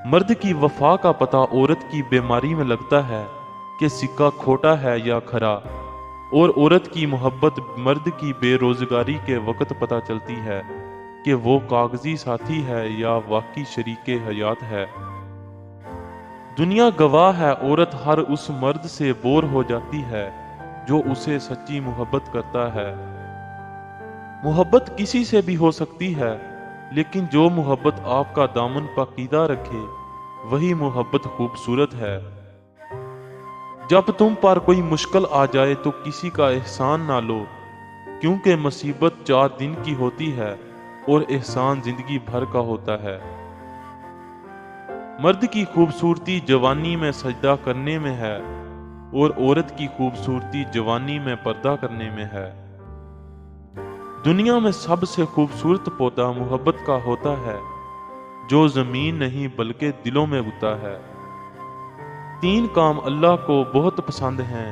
مرد کی وفا کا پتہ عورت کی بیماری میں لگتا ہے کہ سکہ کھوٹا ہے یا کھرا، اور عورت کی محبت مرد کی بے روزگاری کے وقت پتہ چلتی ہے کہ وہ کاغذی ساتھی ہے یا واقعی شریک حیات ہے۔ دنیا گواہ ہے، عورت ہر اس مرد سے بور ہو جاتی ہے جو اسے سچی محبت کرتا ہے۔ محبت کسی سے بھی ہو سکتی ہے، لیکن جو محبت آپ کا دامن پاکیزہ رکھے وہی محبت خوبصورت ہے۔ جب تم پر کوئی مشکل آ جائے تو کسی کا احسان نہ لو، کیونکہ مصیبت 4 دن کی ہوتی ہے اور احسان زندگی بھر کا ہوتا ہے۔ مرد کی خوبصورتی جوانی میں سجدہ کرنے میں ہے اور عورت کی خوبصورتی جوانی میں پردہ کرنے میں ہے۔ دنیا میں سب سے خوبصورت پودا محبت کا ہوتا ہے، جو زمین نہیں بلکہ دلوں میں اگتا ہے۔ 3 کام اللہ کو بہت پسند ہیں: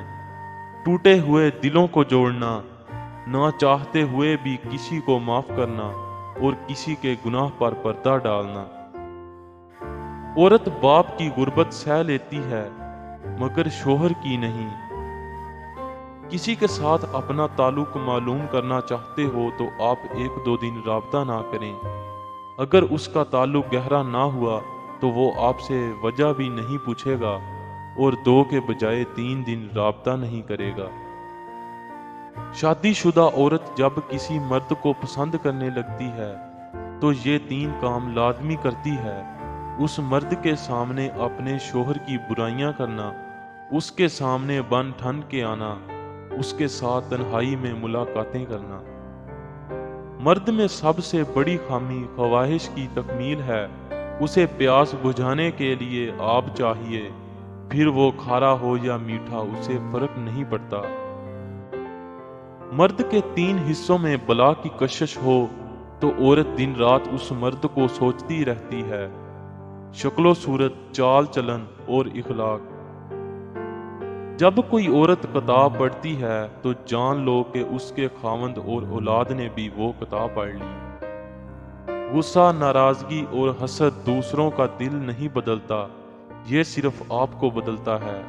ٹوٹے ہوئے دلوں کو جوڑنا، نہ چاہتے ہوئے بھی کسی کو معاف کرنا، اور کسی کے گناہ پر پردہ ڈالنا۔ عورت باپ کی غربت سہ لیتی ہے مگر شوہر کی نہیں۔ کسی کے ساتھ اپنا تعلق معلوم کرنا چاہتے ہو تو آپ 1-2 دن رابطہ نہ کریں۔ اگر اس کا تعلق گہرا نہ ہوا تو وہ آپ سے وجہ بھی نہیں پوچھے گا اور 2 کے بجائے 3 دن رابطہ نہیں کرے گا۔ شادی شدہ عورت جب کسی مرد کو پسند کرنے لگتی ہے تو یہ 3 کام لازمی کرتی ہے: اس مرد کے سامنے اپنے شوہر کی برائیاں کرنا، اس کے سامنے بن ٹھن کے آنا، اس کے ساتھ تنہائی میں ملاقاتیں کرنا۔ مرد میں سب سے بڑی خامی خواہش کی تکمیل ہے۔ اسے پیاس بجھانے کے لیے آب چاہیے، پھر وہ کھارا ہو یا میٹھا اسے فرق نہیں پڑتا۔ مرد کے 3 حصوں میں بلا کی کشش ہو تو عورت دن رات اس مرد کو سوچتی رہتی ہے: شکل و صورت، چال چلن اور اخلاق۔ جب کوئی عورت کتاب پڑھتی ہے تو جان لو کہ اس کے خاوند اور اولاد نے بھی وہ کتاب پڑھ لی۔ غصہ، ناراضگی اور حسد دوسروں کا دل نہیں بدلتا، یہ صرف آپ کو بدلتا ہے۔